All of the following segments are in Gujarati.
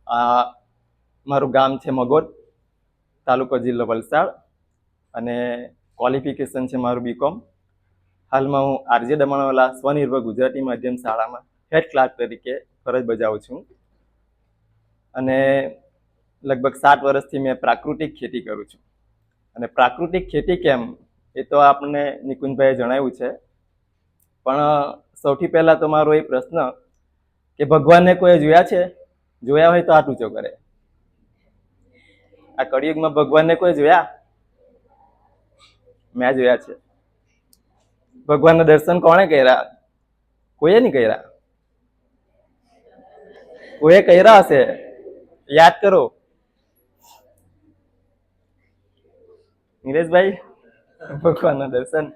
આ મારું ગામ છે મગોદ, તાલુકો જિલ્લો વલસાડ, અને ક્વોલિફિકેશન છે મારું બીકોમ. હાલમાં હું આરજે દમણવાલા સ્વનિર્ભર ગુજરાતી માધ્યમ શાળામાં હેડ ક્લાર્ક તરીકે ફરજ બજાવું છું. અને લગભગ 7 વર્ષથી મેં પ્રાકૃતિક ખેતી કરું છું. અને પ્રાકૃતિક ખેતી કેમ એ તો આપણને નિકુંજભાઈએ જણાવ્યું છે. પણ સૌથી પહેલા તો મારો એ પ્રશ્ન કે ભગવાનને કોઈ જોયા છે? જોયા હોય તો હાથ ઊંચો કરે. આ કળિયુગમાં ભગવાનને કોઈ જોયા? મેં જોયા છે. ભગવાનના દર્શન કોણે કર્યા? કોઈએ નહીં કર્યા. કોઈએ કર્યા હશે, યાદ કરો. નીરજભાઈ, ભગવાનના દર્શન.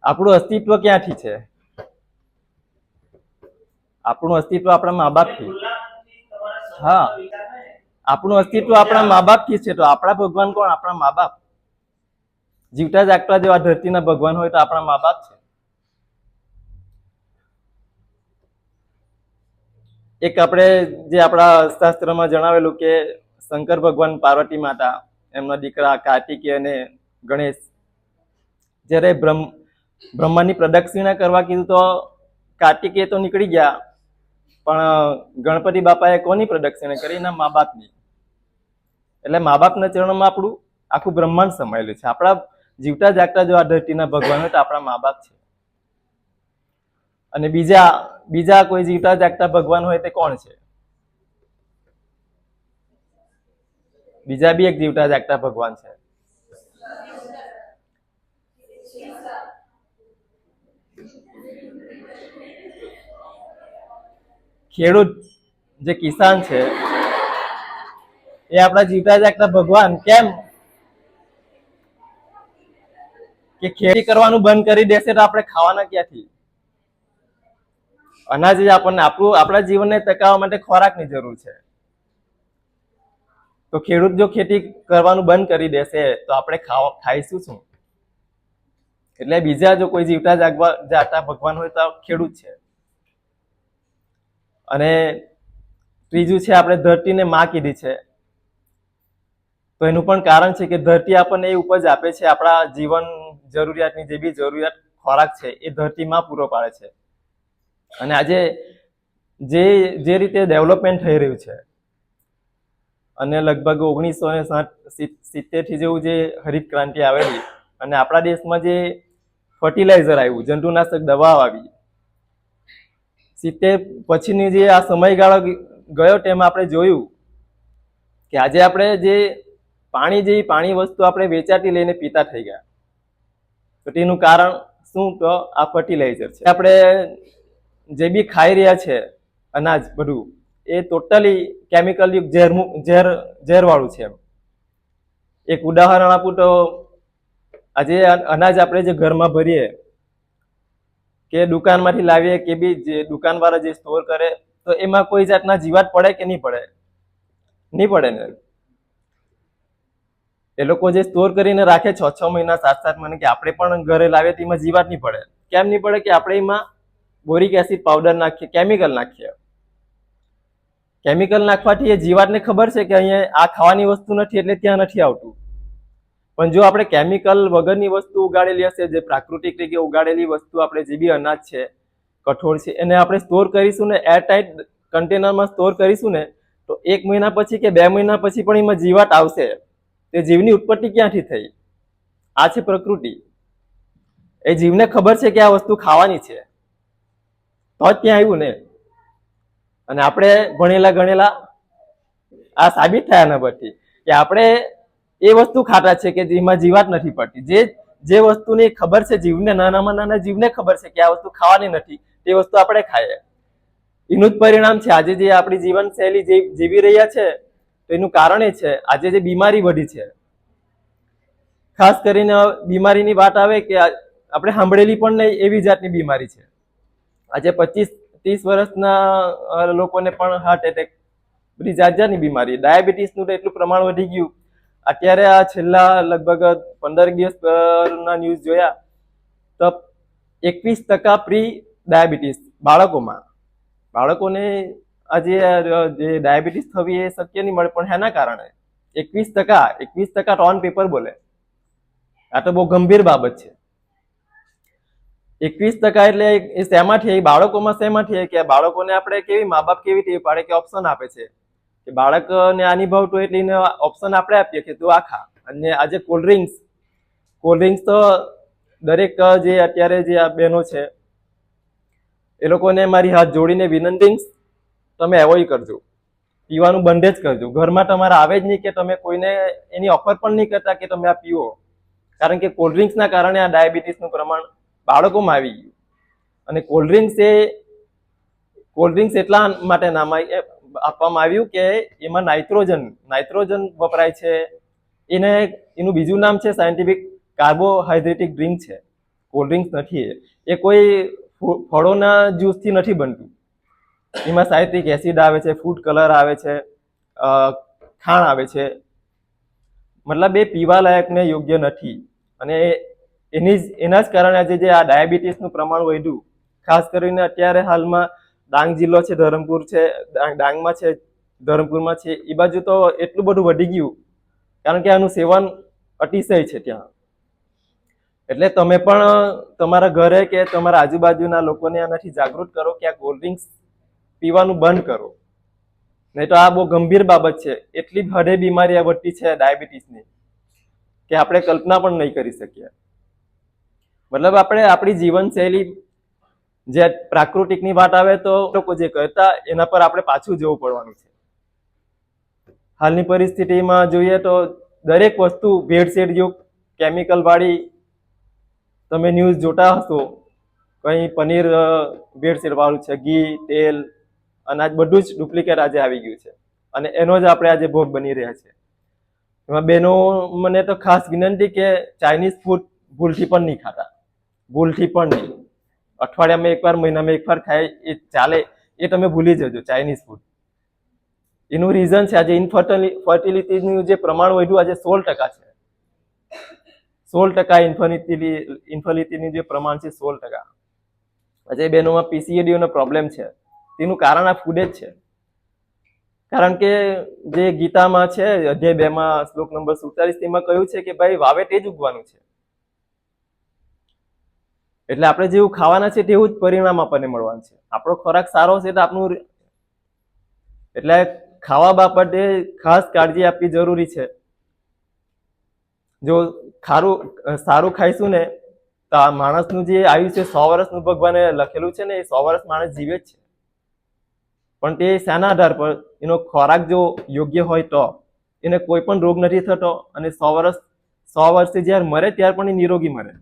આપણું અસ્તિત્વ ક્યાંથી છે? આપણું અસ્તિત્વ આપણા મા બાપથી. હા, આપણું અસ્તિત્વ આપણા મા બાપથી છે. તો આપણા ભગવાન કોણ? આપણા મા બાપ. જીવતા જાગતા જો આ ધરતીના ભગવાન હોય તો આપણા મા બાપ છે. એક આપણે જે આપણા શાસ્ત્રમાં જણાવેલું કે શંકર ભગવાન, પાર્વતી માતા, એમના દીકરા કાર્તિકેય અને ગણેશ, જ્યારે બ્રહ્માની પ્રદક્ષિણા કરવા કીધું તો કાર્તિકેય તો નીકળી ગયા, પણ ગણપતિ બાપાએ કોની પ્રદક્ષિણા કરી? એના મા બાપની. એટલે મા બાપના ચરણોમાં આપણું આખું બ્રહ્માંડ સમાયેલું છે. આપણા જીવતા જાગતા જો આ ધરતીના ભગવાન હોય તો આપણા મા બાપ છે. અને બીજા કોઈ જીવતા જાગતા ભગવાન હોય તે કોણ છે? બીજા બી એક જીવતા જાગતા ભગવાન છે. ખેડૂત, જે કિસાન છે, એ આપણા જીવતા જાગતા ભગવાન. કેમ કે ખેતી કરવાનું બંધ કરી દેશે તો આપણે ખાવાના ક્યાંથી? અનાજ જ આપણને આપણા જીવનને ટકાવવા માટે ખોરાકની જરૂર છે. તો ખેડૂત જો ખેતી કરવાનું બંધ કરી દેશે તો આપણે ખાઈશું શું? એટલે બીજા જો કોઈ જીવતા જાગતા ભગવાન હોય તો ખેડૂત છે. અને ત્રીજું છે, આપણે ધરતીને માં કીધી છે. તો એનું પણ કારણ છે કે ધરતી આપણને એ ઉપજ આપે છે. આપણા જીવન જરૂરિયાતની જે બી જરૂરિયાત ખોરાક છે એ ધરતીમાં પૂરો પાડે છે. અને આજે જે રીતે ડેવલપમેન્ટ થઈ રહ્યું છે, અને લગભગ 1970 જેવું જે હરિત ક્રાંતિ આવેલી, અને આપણા દેશમાં જે ફર્ટિલાઇઝર આવ્યું, જંતુનાશક દવાઓ આવી, 70 પછીની જે આ સમયગાળો ગયો તેમાં આપણે જોયું કે આજે આપણે જે પાણી વસ્તુ આપણે વેચાતી લઈને પીતા થઈ ગયા. તો તેનું કારણ શું? તો આ ફર્ટિલાઇઝર છે. આપણે જે બી ખાઈ રહ્યા છે અનાજ બધું, એ ટોટલી કેમિકલ ઝેરવાળું છે. એક ઉદાહરણ આપું તો આજે અનાજ આપણે જે ઘરમાં ભરીએ કે દુકાનમાંથી લાવીએ કે બી જે દુકાનવાળા જે સ્ટોર કરે, તો એમાં કોઈ જાતના જીવાત પડે કે નહીં પડે? નહીં પડે ને. એ લોકો જે સ્ટોર કરીને રાખે 6 મહિના, 7 મહિના, કે આપણે પણ ઘરે લાવીએ તો એમાં જીવાત નહીં પડે. કેમ નહીં પડે? કે આપણે એમાં બોરિક એસિડ પાવડર નાખીએ, કેમિકલ નાખીએ. કેમિકલ નાખવાથી એ જીવાતને ખબર છે કે અહીંયા આ ખાવાની વસ્તુ નથી, એટલે ત્યાં નથી આવતું. પણ જો આપણે કેમિકલ વગરની વસ્તુ ઉગાડેલી હશે, જે પ્રાકૃતિક રીતે ઉગાડેલી વસ્તુ, આપણે જે બી અનાજ છે, કઠોળ છે, એને આપણે સ્ટોર કરીશું ને, એરટાઇટ કન્ટેનરમાં સ્ટોર કરીશું ને, તો 1 મહિના પછી કે 2 મહિના પછી પણ એમાં જીવાત આવશે. તે જીવની ઉત્પત્તિ ક્યાંથી થઈ? આ છે પ્રકૃતિ. એ જીવને ખબર છે કે આ વસ્તુ ખાવાની છે, તો જ ત્યાં આવ્યું ને. અને આપણે ભણેલા ગણેલા આ સાબિત થયા ના પરથી કે આપણે એ વસ્તુ ખાતા છે કે જેમાં જીવાત નથી પડતી. જે વસ્તુની ખબર છે જીવને, નાનામાં નાના જીવને ખબર છે કે આ વસ્તુ ખાવાની નથી, તે વસ્તુ આપણે ખાઈએ. એનું જ પરિણામ છે આજે જે આપણી જીવનશૈલી જીવી રહ્યા છે, તો એનું કારણ એ છે આજે જે બીમારી વધી છે. ખાસ કરીને બીમારીની વાત આવે કે આપણે સાંભળેલી પણ નહીં એવી જાતની બીમારી છે. આજે 25-30 વર્ષના લોકોને પણ હાર્ટ એટેક, બધી જાતની બીમારી. ડાયાબિટીસનું તો એટલું પ્રમાણ વધી ગયું. અત્યારે આ છેલ્લા લગભગ 15 દિવસના ન્યૂઝ જોયા તો 21% પ્રી ડાયાબિટીસ બાળકોને આજે જે ડાયાબિટીસ થવી એ શક્ય નહીં મળે. પણ એના કારણે 21% ટોન પેપર બોલે. આ તો બહુ ગંભીર બાબત છે. 21% એટલે એ શેમાંથી, એ બાળકોમાં શેમાંથી, કે બાળકોને આપણે કેવી મા બાપ કેવી ટેવ પાડે કે ઓપ્શન આપે છે કે બાળકને આની ભાવતું એટલે એને ઓપ્શન આપણે આપીએ કે તું આ ખા. અને આજે કોલ્ડ ડ્રિંક્સ તો દરેક જે અત્યારે જે આ બહેનો છે એ લોકોને મારી હાથ જોડીને વિનંતી, તમે એવોઇડ કરજો, પીવાનું બંધ જ કરજો. ઘરમાં તમારે આવે જ નહીં કે તમે કોઈને એની ઓફર પણ નહીં કરતા કે તમે આ પીવો. કારણ કે કોલ્ડ ડ્રિંક્સના કારણે આ ડાયાબિટીસનું પ્રમાણ બાળકોમાં આવી ગયું. અને કોલ્ડ ડ્રિંક્સ એટલા માટે નામ આપવામાં આવ્યું કે એમાં નાઇટ્રોજન વપરાય છે. એનું બીજું નામ છે સાયન્ટિફિક કાર્બોહાઈડ્રેટિક ડ્રિંક છે, કોલ્ડ ડ્રિંક્સ નથી. એ કોઈ ફળોના જ્યુસથી નથી બનતું. એમાં સાયટ્રિક એસિડ આવે છે, ફૂડ કલર આવે છે, ખાંડ આવે છે. મતલબ એ પીવા લાયક ને યોગ્ય નથી. અને એના જ કારણે આજે જે આ ડાયાબિટીસનું પ્રમાણ વધ્યું, ખાસ કરીને અત્યારે હાલમાં ડાંગ જિલ્લો છે, ધરમપુર છે, ડાંગમાં છે, ધરમપુરમાં છે, એ બાજુ તો એટલું બધું વધી ગયું કારણ કે આનું સેવન અતિશય છે ત્યાં. એટલે તમે પણ તમારા ઘરે કે તમારા આજુબાજુના લોકોને આનાથી જાગૃત કરો કે આ કોલ્ડ ડ્રિંક્સ પીવાનું બંધ કરો. નહીં તો આ બહુ ગંભીર બાબત છે. એટલી હદે બીમારી આ વધતી છે ડાયાબિટીસની કે આપણે કલ્પના પણ નહીં કરી શકીએ. મતલબ આપણે આપણી જીવનશૈલી, જે પ્રાકૃતિકની વાત આવે તો લોકો જે કરતા એના પર આપણે પાછું જવું પડવાનું છે. હાલની પરિસ્થિતિમાં જોઈએ તો દરેક વસ્તુ ભેળસેળ યુક્ત, કેમિકલ વાળી, તમે ન્યૂઝ જોતા હશો, કંઈ પનીર ભેળસેળ વાળું છે, ઘી, તેલ, અનાજ બધું જ ડુપ્લિકેટ આજે આવી ગયું છે. અને એનો જ આપણે આજે ભોગ બની રહ્યા છે. એમાં બહેનો મને તો ખાસ વિનંતી કે ચાઇનીઝ ફૂડ ભૂલથી પણ નહીં ખાતા, ભૂલથી પણ નહીં. અઠવાડિયામાં એકવાર, મહિનામાં એકવાર ખાય એ ચાલે, એ તમે ભૂલી જજો ચાઇનીઝ ફૂડ. એનું રીઝન છે આજે ઇન્ફર્ટિલિટીનું જે પ્રમાણ વધ્યું આજે 16% છે. 16% ઇન્ફર્ટિલિટીનું જે પ્રમાણ છે 16%. આજે બહેનોમાં પીસીઓડીનો પ્રોબ્લેમ છે. તેનું કારણ આ ફૂડ જ છે. કારણ કે જે ગીતામાં છે અધ્યાય 2 શ્લોક નંબર 47 તેમાં કહ્યું છે કે ભાઈ વાવે તે જ ઉગવાનું છે. એટલે આપણે જેવું ખાવાના છે તેવું જ પરિણામ આપણને મળવાનું છે. આપણો ખોરાક સારો છે તો આપણું, એટલે ખાવા બાબતે ખાસ કાળજી આપવી જરૂરી છે. જો સારું ખાઈશું ને તો આ માણસનું જે આયુષ્ય 100 વર્ષનું ભગવાને લખેલું છે ને, એ 100 વર્ષ માણસ જીવે જ છે. પણ તે શાના આધાર પર? એનો ખોરાક જો યોગ્ય હોય તો એને કોઈ પણ રોગ નથી થતો. અને 100 વર્ષે જ્યારે મરે ત્યારે પણ એ નિરોગી મરે.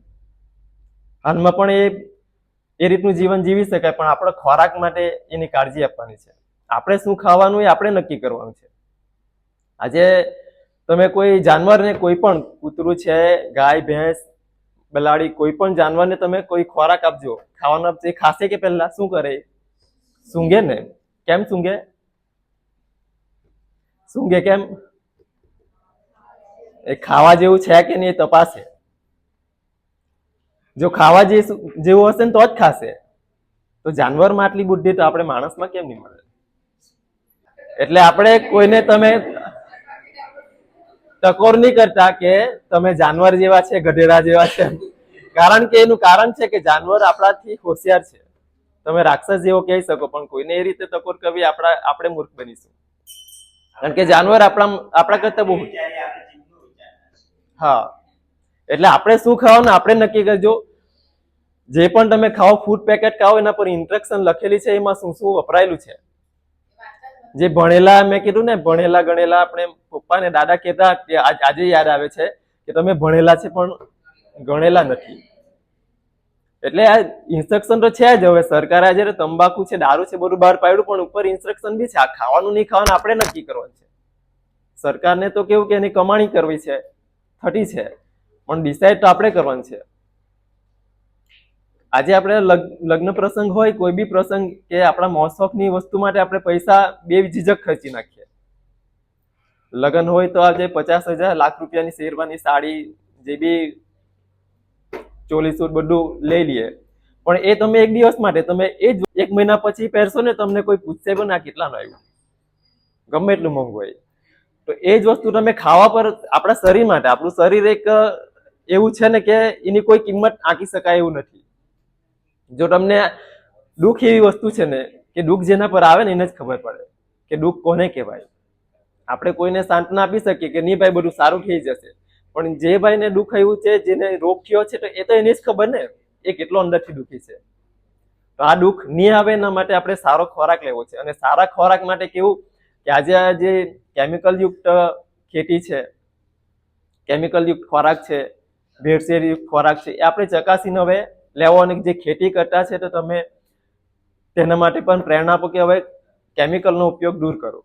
હાલમાં પણ એ રીતનું જીવન જીવી શકાય, પણ આપણે ખોરાક માટે એની કાળજી આપવાની છે. આપણે શું ખાવાનું એ આપણે નક્કી કરવાનું છે. આજે તમે કોઈ જાનવરને, કોઈ પણ કૂતરું છે, ગાય, ભેંસ, બલાડી, કોઈ પણ જાનવરને તમે કોઈ ખોરાક આપજો, ખાવાનું આપજો, એ ખાશે કે પહેલા શું કરે? સૂંઘે ને. કેમ સૂંઘે? કેમ? એ ખાવા જેવું છે કે નહીં એ તપાસે. જો ખાવા જેવું હશે ને તો જ ખાશે. તો જાનવરમાં આટલી બુદ્ધિ તો આપણે માણસમાં કેમ નહીં મળે? એટલે આપણે કોઈને તમે ટકોર નહીં કરતા કે તમે જાનવર જેવા છે, ગધેડા જેવા છે. કારણ કે એનું કારણ છે કે જાનવર આપણાથી હોશિયાર છે. તમે રાક્ષસ જેવો કહી શકો, પણ કોઈને એ રીતે ટકોર કરવી આપણે મૂર્ખ બનીશું. કારણ કે જાનવર આપણા કરતા બહુ, હા. એટલે આપણે શું ખાવાનું આપણે નક્કી કરજો. જે પણ તમે ખાઓ, ફૂડ પેકેટ ખાઓ, એના પર ઇન્સ્ટ્રક્શન લખેલી છે, એમાં શું શું વપરાયેલું છે. જે ભણેલા, મેં કીધું ને, ભણેલા ગણેલા આપણે પપ્પા ને દાદા કહેતા કે આજે યાદ આવે છે કે તમે ભણેલા છે પણ ગણેલા નથી. એટલે આ ઇન્સ્ટ્રક્શન તો છે જ. હવે સરકારે આજે તંબાકુ છે, દારૂ છે, બધું બહાર પાડ્યું, પણ ઉપર ઇન્સ્ટ્રક્શન બી છે. આ ખાવાનું નહીં ખાવાનું આપણે નક્કી કરવાનું છે. સરકારને તો કેવું કે એની કમાણી કરવી છે, થતી છે, પણ ડિસાઈડ તો આપણે કરવાનું છે. આજે આપણે લગ્ન પ્રસંગ હોય, કોઈ બી પ્રસંગ કે આપણા મોસોફની વસ્તુ માટે આપણે પૈસા બેઝીઝક ખર્ચી નાખીએ. લગ્ન હોય તો આજે 50,000 લાખ રૂપિયાની શેરવાની, સાડી, જે બી ચોલી સૂટ બધું લઈ લઈએ. પણ એ તમે એક દિવસ માટે, તમે એ જ 1 મહિના પછી પહેરશો ને, તમને કોઈ પૂછશે પણ આ કેટલાનું આવ્યું, ગમે એટલું મોંઘું હોય. તો એ જ વસ્તુ તમે ખાવા પર, આપણા શરીર માટે, આપણું શરીર એક એવું છે ને કે એની કોઈ કિંમત આંકી શકાય એવું નથી. જો તમને દુઃખ એવી વસ્તુ છે ને કે દુઃખ જેના પર આવે ને એને જ ખબર પડે કે દુઃખ કોને કહેવાય. આપણે કોઈને સાંત્વના આપી શકીએ કે નહીં ભાઈ બધું સારું થઈ જશે, પણ જે ભાઈને દુઃખ આવ્યું છે, જેને રોગ થયો છે, તો એ તો એને જ ખબર ને એ કેટલો અંદરથી દુઃખી છે. તો આ દુઃખ નહીં આવે એના માટે આપણે સારો ખોરાક લેવો છે. અને સારા ખોરાક માટે કેવું કે આજે આ જે કેમિકલ યુક્ત ખેતી છે, કેમિકલ યુક્ત ખોરાક છે, ભેળસેળ યુક્ત ખોરાક છે, એ આપણે ચકાસીને હવે લેવો. અને જે ખેતી કરતા છે તો તમે તેના માટે પણ પ્રેરણા આપો કે હવે કેમિકલનો ઉપયોગ દૂર કરો.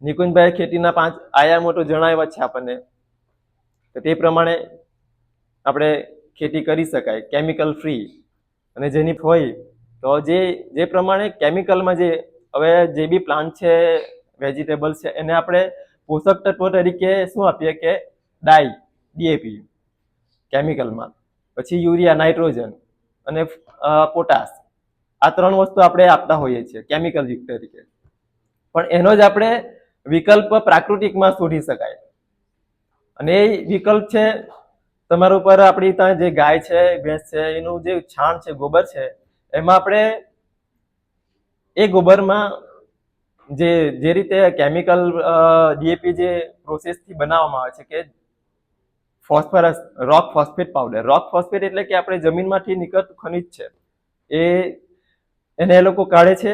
નિકુંજભાઈ ખેતીના 5 આયામો તો જણાવ્યા છે આપણને, તો તે પ્રમાણે આપણે ખેતી કરી શકાય કેમિકલ ફ્રી. અને જેની હોય તો જે પ્રમાણે કેમિકલમાં હવે જે બી પ્લાન્ટ છે, વેજીટેબલ છે, એને આપણે પોષક તત્વો તરીકે શું આપીએ કે ડાઈ, ડીએપી કેમિકલમાં, પછી યુરિયા, નાઇટ્રોજન અને પોટાશ, આ 3 વસ્તુ આપણે આપતા હોઈએ છીએ કેમિકલ યુક્ત તરીકે. પણ એનો જ આપણે વિકલ્પ પ્રાકૃતિકમાં શોધી શકાય. અને એ વિકલ્પ છે તમારા ઉપર, આપણી ત્યાં જે ગાય છે, ભેંસ છે, એનું જે છાણ છે, ગોબર છે, એમાં આપણે એ ગોબરમાં જે રીતે કેમિકલ ડીએપી જે પ્રોસેસથી બનાવવામાં આવે છે કે ફોસ્ફરસ, રોક ફોસ્ફેટ પાવડર. રોક ફોસ્ફેટ એટલે કે આપણે જમીનમાંથી નીકળતું ખનિજ છે, એને એ લોકો કાઢે છે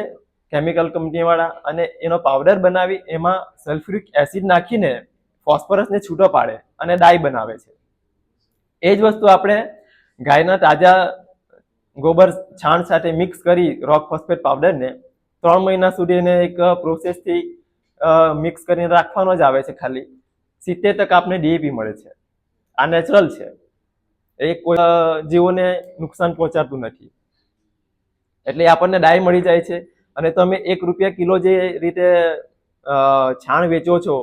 કેમિકલ કંપનીવાળા, અને એનો પાવડર બનાવી એમાં સલ્ફ્યુરિક એસિડ નાખીને ફોસ્ફરસને છૂટો પાડે અને ડાઈ બનાવે છે. એ જ વસ્તુ આપણે ગાયના તાજા ગોબર છાણ સાથે મિક્સ કરી રોક ફોસ્ફેટ પાવડરને 3 મહિના સુધી એને એક પ્રોસેસથી મિક્સ કરીને રાખવાનો જ આવે છે. ખાલી 70% આપને ડીએપી મળે છે. આ નેચરલ છે, એ કોઈ જીવોને નુકસાન પહોંચાડતું નથી. એટલે આપણને ડાઈ મળી જાય છે. અને તમે ₹1 કિલો જે રીતે છાણ વેચો છો,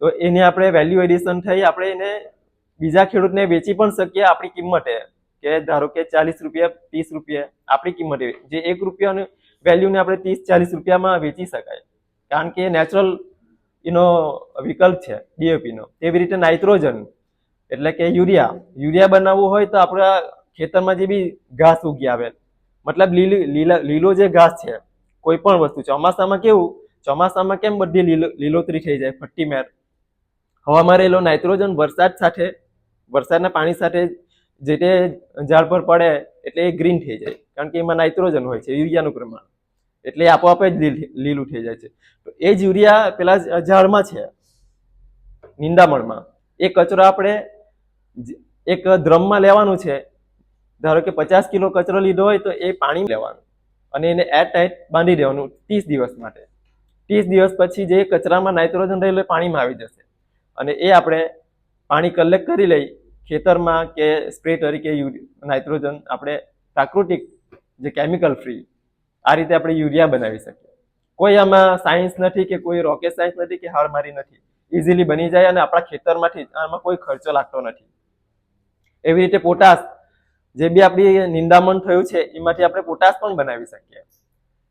તો એને આપણે વેલ્યુ એડિશન થઈ આપણે એને બીજા ખેડૂતને વેચી પણ શકીએ આપણી કિંમતે, કે ધારો કે ₹40, ₹30 આપણી કિંમતે, જે ₹1 વેલ્યુને આપણે ₹30-40 વેચી શકાય, કારણ કે નેચરલ એનો વિકલ્પ છે ડીએપીનો. તેવી રીતે નાઇટ્રોજન એટલે કે યુરિયા બનાવવું હોય તો આપણા ખેતરમાં જે બી ઘાસ ઉગી આવે, મતલબ લીલો જે ઘાસ છે, કોઈ પણ વસ્તુ, ચોમાસામાં કેવું, ચોમાસામાં કેમ બધી લીલોતરી થઈ જાય, ફટ્ટીમેર, હવામાં રહેલો નાઇટ્રોજન વરસાદના પાણી સાથે જે તે ઝાડ પર પડે એટલે એ ગ્રીન થઈ જાય, કારણ કે એમાં નાઇટ્રોજન હોય છે, યુરિયાનું પ્રમાણ, એટલે એ આપોઆપ જ લીલું થઈ જાય છે. તો એ જ યુરિયા પેલા ઝાડમાં છે, નિંદામણમાં. એ કચરો આપણે એક ડ્રમમાં લેવાનું છે. ધારો કે 50 કિલો કચરો લીધો હોય તો એ પાણી લેવાનું અને એને એરટાઈટ બાંધી દેવાનું 30 દિવસ માટે. 30 દિવસ પછી જે કચરામાં નાઇટ્રોજન રહેલું એ પાણીમાં આવી જશે, અને એ આપણે પાણી કલેક્ટ કરી લઈ ખેતરમાં કે સ્પ્રે તરીકે નાઇટ્રોજન આપણે પ્રાકૃતિક, જે કેમિકલ ફ્રી, આ રીતે આપણે યુરિયા બનાવી શકીએ. કોઈ આમાં સાયન્સ નથી કે કોઈ રોકેટ સાયન્સ નથી કે હાડમારી નથી, ઇઝીલી બની જાય અને આપણા ખેતરમાંથી આમાં કોઈ ખર્ચો લાગતો નથી. એવી રીતે પોટાશ, જે બી આપણી નિંદામણ થયું છે એમાંથી આપણે પોટાશ પણ બનાવી શકીએ.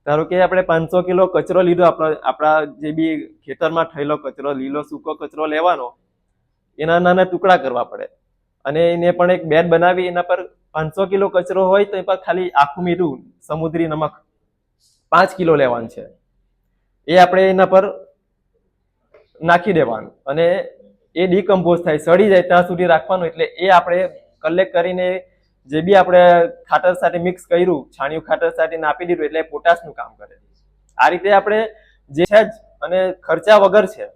ધારો કે આપણે 500 કિલો કચરો લીધો, આપણા જે બી ખેતરમાં થયેલો કચરો, લીલો સૂકો કચરો લેવાનો, એના નાના ટુકડા કરવા પડે અને એને પણ એક બેડ બનાવી એના પર 500 કિલો કચરો હોય તો એ પર ખાલી આખું મીઠું, સમુદ્રી નમક 5 કિલો લેવાનું છે, એ આપણે એના પર નાખી દેવાનું અને એ ડીકમ્પોઝ થાય, સડી જાય ત્યાં સુધી રાખવાનું. એટલે એ આપણે કલેક્ટ કરીને જે બી આપણે ખાતર સાથે મિક્સ કર્યું, છાણિયું ખાતર સાથે આપી દીધું, એટલે પોટાશનું કામ કરે. આ રીતે આપણે જે છે જ, અને ખર્ચા વગર છે,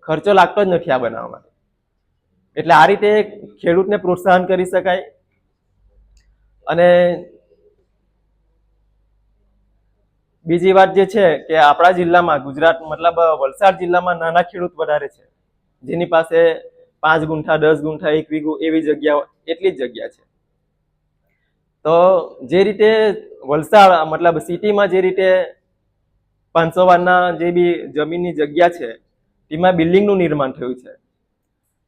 ખર્ચો લાગતો જ નથી આ બનાવવા માટે. એટલે આ રીતે ખેડૂતને પ્રોત્સાહન કરી શકાય. અને બીજી વાત જે છે કે આપણા જિલ્લામાં, ગુજરાત મતલબ વલસાડ જિલ્લામાં નાના ખેડૂત વધારે છે, જેની પાસે 5 ગુંઠા, 10 ગુંઠા, 1 વીઘો એવી જગ્યા, એટલી જ જગ્યા છે. તો જે રીતે વલસાડ મતલબ સિટીમાં જે રીતે 500 વારના જે બી જમીનની જગ્યા છે તેમાં બિલ્ડિંગનું નિર્માણ થયું છે.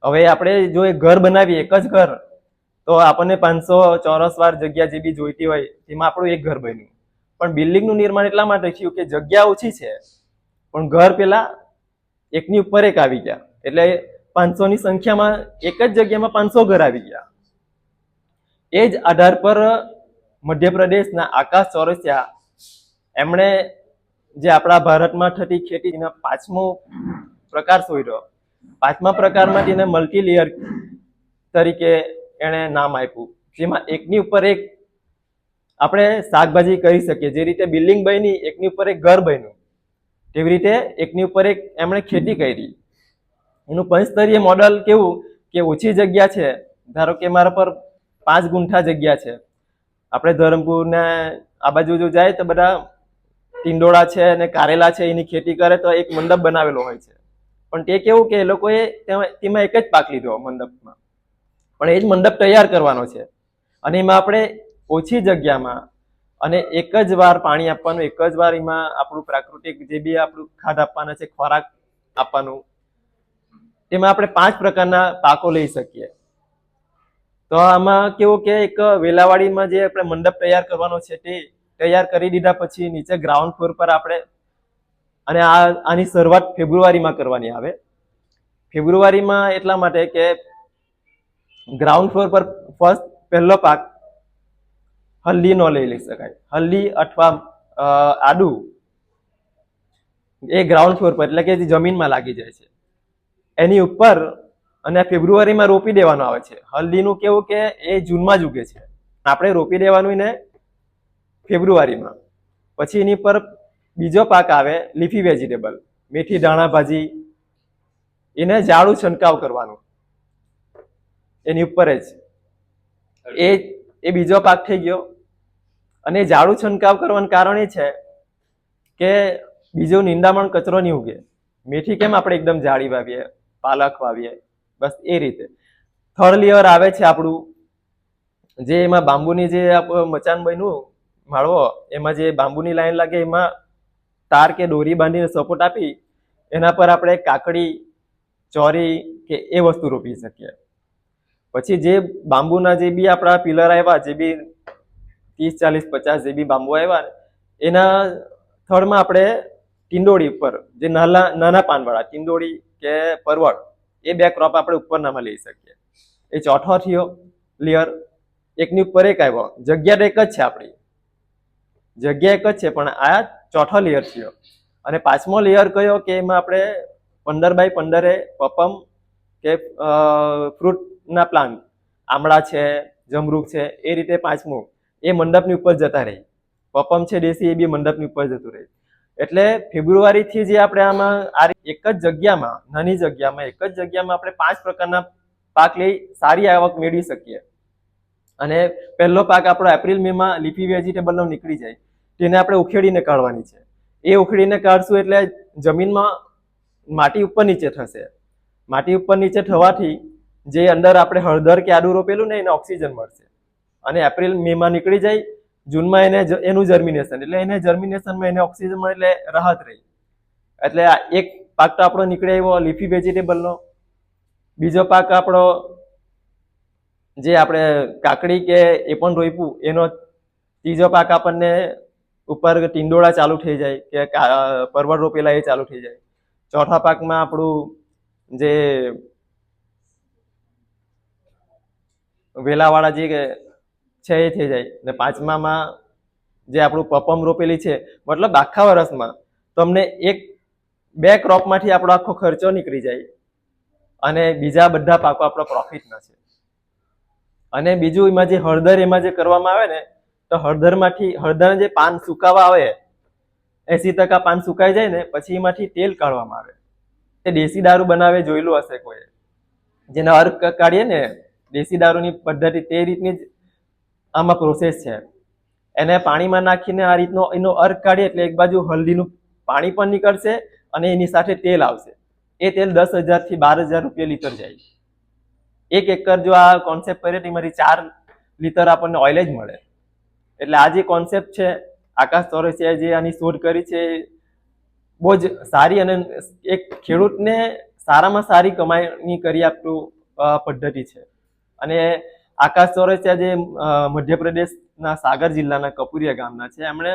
હવે આપણે જો એક ઘર બનાવીએ, એક જ ઘર, તો આપણને 500 ચોરસ વાર જગ્યા જે બી જોઈતી હોય તેમાં આપણું એક ઘર બન્યું. પણ બિલ્ડિંગનું નિર્માણ એટલા માટે થયું કે જગ્યા ઓછી છે પણ ઘર પેલા એકની ઉપર એક આવી ગયા, એટલે 500 ની સંખ્યામાં એક જ જગ્યામાં 500 ઘર આવી ગયા. એ જ આધાર પર મધ્યપ્રદેશના આકાશ ચોરસિયા એમણે જે આપણા ભારતમાં થતી ખેતીના 5મો પ્રકાર શોધ્યો. 5મા પ્રકારમાં તેને મલ્ટી લેયર તરીકે એણે નામ આપ્યું, જેમાં એકની ઉપર એક આપણે શાકભાજી કરી શકીએ. જે રીતે બિલ્ડિંગ બની એકની ઉપર એક ઘર બન્યું, તેવી રીતે એકની ઉપર એક એમણે ખેતી કરી. એનું પંચસ્તરીય મોડલ કેવું કે ઓછી જગ્યા છે, ધારો કે મારા પર 5 ગુંઠા જગ્યા છે, આપણે ધરમપુર ને આ બાજુ જો જાય તો બધા ટીંડોળા છે અને કારેલા છે એની ખેતી કરે તો એક મંડપ બનાવેલો હોય છે. પણ તે કેવું કે એ લોકોએ તેમાં એક જ પાક લીધો મંડપમાં, પણ એ જ મંડપ તૈયાર કરવાનો છે અને એમાં આપણે ઓછી જગ્યામાં અને એક જ વાર પાણી આપવાનું, એક જ વાર એમાં આપણું પ્રાકૃતિક જે બી આપણું ખાદ આપવાના છે, ખોરાક આપવાનું, તેમાં આપણે 5 પ્રકારના પાકો લઈ શકીએ. તો આમાં કેવું કે એક વેલાવાડીમાં જે આપણે મંડપ તૈયાર કરવાનો છે તે તૈયાર કરી દીધા પછી નીચે ગ્રાઉન્ડ ફ્લોર પર આપણે, અને આની શરૂઆત ફેબ્રુઆરીમાં કરવાની આવે. ફેબ્રુઆરીમાં એટલા માટે કે ગ્રાઉન્ડ ફ્લોર પર પહેલો પાક હલ્દી નો લઈ શકાય. હલ્દી અથવા આદુ એ ગ્રાઉન્ડ ફ્લોર પર એટલે કે જે જમીનમાં લાગી જાય છે એની ઉપર, અને ફેબ્રુઆરીમાં રોપી દેવાનો આવે છે. હલ્દીનું કેવું કે એ જૂનમાં જ ઉગે છે, આપણે રોપી દેવાનું એને ફેબ્રુઆરીમાં. પછી એની પર બીજો પાક આવે લીફી વેજીટેબલ, મેથી દાણા ભાજી, એને જાડું છંટકાવ કરવાનું એની ઉપર જ. એ બીજો પાક થઈ ગયો. અને જાડું છંટકાવ કરવાનું કારણ એ છે કે બીજો નિંદામણ કચરો નહીં ઉગે. મેથી કેમ આપણે એકદમ જાડી વાવીએ, પાલક વાવીએ, બસ એ રીતે. થર્ડ લેયર આવે છે આપણું, જે એમાં બાંબુની જે મચાન બન્યું માળવો, એમાં જે બાંબુની લાઈન લાગે એમાં તાર કે દોરી બાંધીને સપોર્ટ આપી એના પર આપણે કાકડી, ચોરી કે એ વસ્તુ રોપી શકીએ. પછી જે બાંબુના જે બી આપણા પિલર આવ્યા, જે બી 30, 40, 50 જે બી બાંબુ આવ્યા, એના થડમાં આપણે ટીંડોળી ઉપર જે નાના પાનવાળા ટીંડોળી કે પરવળ, એ 2 ક્રોપ આપણે ઉપરનામાં લઈ શકીએ. એ ચોથો થયો લેયર. એકની ઉપર એક આવ્યો, જગ્યા તો એક જ છે, આપણી જગ્યા એક જ છે, પણ આ ચોથો લેયર થયો. અને 5મો લેયર કયો કે એમાં આપણે 15 બાય 15 પપમ કે ફ્રૂટના પ્લાન્ટ, આમળા છે, જમરૂખ છે, એ રીતે 5મું એ મંડપની ઉપર જતા રહી. પપમ છે દેશી, એ બી મંડપની ઉપર જતું રહે. એટલે ફેબ્રુઆરીથી જે આપણે આમાં એક જ જગ્યામાં, નાની જગ્યામાં, એક જ જગ્યામાં આપણે 5 પ્રકારના પાક લઈ સારી આવક મેળવી શકીએ. અને પહેલો પાક આપણો એપ્રિલ મેમાં લીફી વેજીટેબલનો નીકળી જાય, તેને આપણે ઉખેડીને કાઢવાની છે. એ ઉખેડીને કાઢશું એટલે જમીનમાં માટી ઉપર નીચે થશે. માટી ઉપર નીચે થવાથી જે અંદર આપણે હળદર કે આદુ રોપેલું ને એને ઓક્સિજન મળશે, અને એપ્રિલ મેમાં નીકળી જાય. જૂનમાં એનું જર્મિનેશન, એટલે એને જર્મિનેશનમાં એને ઓક્સિજન મળે એટલે રાહત રહી. એટલે એક પાક તો આપણો નીકળી આવ્યો લીફી વેજીટેબલનો. બીજો પાક આપણો જે આપણે કાકડી કે એ પણ રોપ્યું એનો ત્રીજો પાક આપણને ઉપર ટીંડોળા ચાલુ થઈ જાય કે પરવળ રોપેલા એ ચાલુ થઈ જાય. ચોથા પાકમાં આપણું જે વેલાવાળા જે છે એ થઈ જાય. ને 5મામાં જે આપણું પપમ રોપેલી છે, મતલબ આખા વર્ષમાં તમને 1-2 ક્રોપમાંથી આપણો આખો ખર્ચો નીકળી જાય અને બીજા બધા પાકો આપણો પ્રોફિટના છે. અને બીજું એમાં જે હળદર એમાં જે કરવામાં આવે ને, તો હળદરના જે પાન સુકાવા આવે, 80% પાન સુકાઈ જાય ને પછી એમાંથી તેલ કાઢવામાં આવે. એ દેશી દારૂ બનાવે, જોયેલું હશે કોઈ, જેને અર્ક કાઢીએ ને દેશી દારૂની પદ્ધતિ, તે રીતની જ આમાં પ્રોસેસ છે. એને પાણીમાં નાખીને આ રીતનો એનો અર્ક કાઢીએ એટલે એક બાજુ હલ્દીનું પાણી પણ નીકળશે અને એની સાથે તેલ આવશે. એ તેલ 10,000 થી 12,000 રૂપિયા લીટર જાય. 1 એકર જો આ કોન્સેપ્ટ કરીએ તો એમાંથી 4 લીટર આપણને ઓઇલ જ મળે. એટલે આ જે કોન્સેપ્ટ છે, આકાશ ચોરસિયાએ જે આની શોધ કરી છે, બહુ જ સારી અને એક ખેડૂતને સારામાં સારી કમાણી કરી આપતું પદ્ધતિ છે. અને આકાશ ચોરસિયા જે મધ્યપ્રદેશના સાગર જિલ્લાના કપુરિયા ગામના છે, એમણે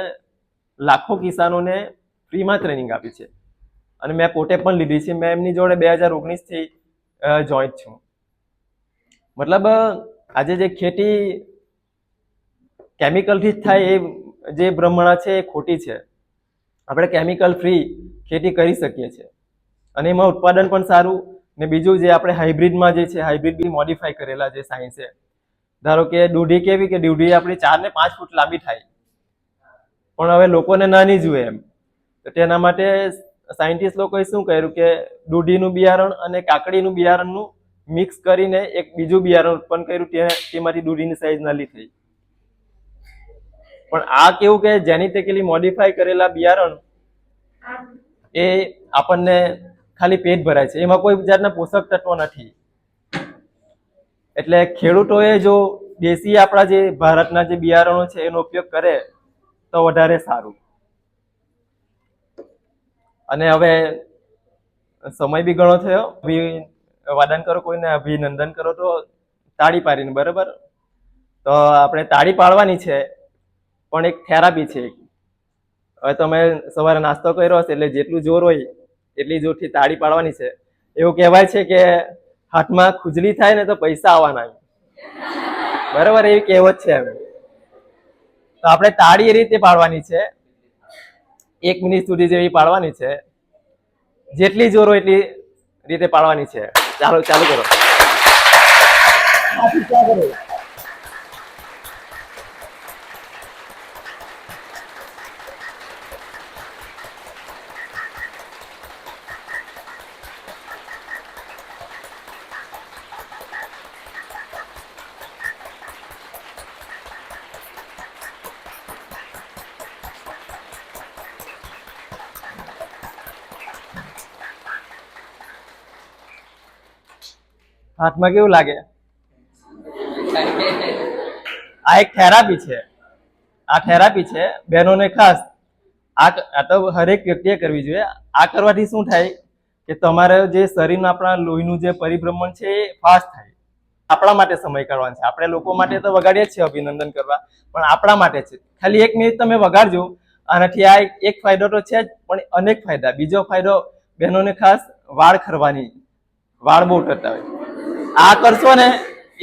લાખો કિસાનોને ફ્રીમાં ટ્રેનિંગ આપી છે અને મેં પોતે પણ લીધી છે. મેં એમની જોડે 2019થી જોઈન્ટ છું. મતલબ આજે જે ખેતી કેમિકલથી જ થાય એ જે ભ્રમણા છે એ ખોટી છે. આપણે કેમિકલ ફ્રી ખેતી કરી શકીએ છીએ અને એમાં ઉત્પાદન પણ સારું. ને બીજું જે આપણે હાઇબ્રિડમાં જે છે, હાઇબ્રિડ બી મોડિફાઈ કરેલા જે સાયન્સે, ધારો કે દૂધી કેવી કે દૂધી આપણી 4 ને 5 ફૂટ લાંબી થાય, પણ હવે લોકોને નાની જુએ એમ. તો તેના માટે સાયન્ટિસ્ટ લોકોએ શું કર્યું કે દૂધીનું બિયારણ અને કાકડીનું બિયારણનું મિક્સ કરીને એક બીજું બિયારણ ઉત્પન્ન કર્યું. તેમાંથી દૂધીની સાઈઝ નાની થઈ. પણ આ કેવું કે જેનેટિકલી મોડિફાઈ કરેલા બિયારણ એ આપણને ખાલી પેટ ભરાય છે, એમાં કોઈ જાતના પોષક તત્વો નથી. એટલે ખેડૂતોએ જો દેશી આપણા જે ભારતના જે બિયારણો છે એનો ઉપયોગ કરે તો વધારે સારું. અને હવે સમય બી ઘણો થયો. અભિવાદન કરો, કોઈને અભિનંદન કરો તો તાળી પાડીને, બરાબર? તો આપણે તાળી પાડવાની છે, પણ એક થેરાપી છે. હવે તમે સવારે નાસ્તો કર્યો હશે એટલે જેટલું જોર હોય એટલી જોરથી તાળી પાડવાની છે. એવું કહેવાય છે કે હાથમાં ખુજલી થાય ને તો પૈસા આવવાના, બરાબર? એવી કહેવત છે એમ. તો આપણે તાળી એ રીતે પાડવાની છે, 1 મિનિટ સુધી જેવી પાડવાની છે. જેટલી જોર હોય એટલી રીતે પાડવાની છે. ચાલો, ચાલુ કરો. હાથમાં કેવું લાગે? આ એક થેરાપી છે. આ થેરાપી છે બહેનોને ખાસ. આ તો હરેક વ્યક્તિએ કરવી જોઈએ. આ કરવાથી શું થાય કે તમારે જે શરીરના આપણા લોહીનું જે પરિભ્રમણ છે એ ફાસ્ટ થાય. આપણા માટે સમય કાઢવાનો છે. આપણે લોકો માટે તો વગાડીએ જ છીએ અભિનંદન કરવા, પણ આપણા માટે છે. ખાલી 1 મિનિટ તમે વગાડજો. આનાથી આ એક ફાયદો તો છે જ, પણ અનેક ફાયદા. બીજો ફાયદો બહેનોને ખાસ, વાળ ખરવાની. વાળ બહુ ઉતરતા હોય. આ કરશો ને,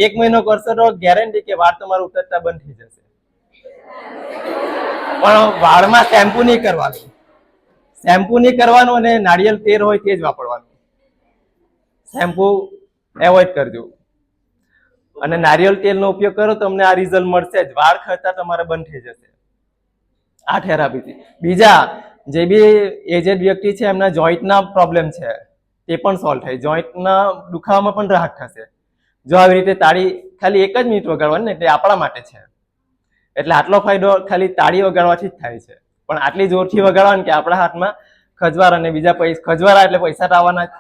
1 મહિનો કરશો તો ગેરંટી કે વાળ તમારું ઉતરતા બંધ થઈ જશે. પણ વાળમાં શેમ્પુ નહીં કરવાનું. શેમ્પુ નહીં કરવાનું અને નારિયેળ તેલ હોય તે જ વાપરવાનું. શેમ્પુ એવોઇડ કરજો. અને નારિયેળ તેલનો ઉપયોગ કરો તો તમને આ રિઝલ્ટ મળશે જ. વાળ ખરતા તમારે બંધ થઈ જશે આ થેરાપીથી. બીજા જે બી એજેડ વ્યક્તિ છે એમના જોઈન્ટના પ્રોબ્લેમ છે તે પણ સોલ્વ થાય. જોઈન્ટના દુખાવામાં પણ રાહત થશે જો આવી રીતે તાળી ખાલી 1 જ મિનિટ વગાડવાની, એટલે આપણા માટે છે. એટલે આટલો ફાયદો ખાલી તાળી વગાડવાથી જ થાય છે. પણ આટલી જોરથી વગાડવાની કે આપણા હાથમાં ખજવાર અને બીજા પૈસા, ખજવારા એટલે પૈસા તો આવવાના જ.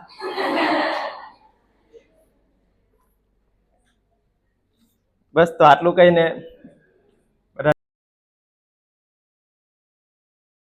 બસ, તો આટલું કહીને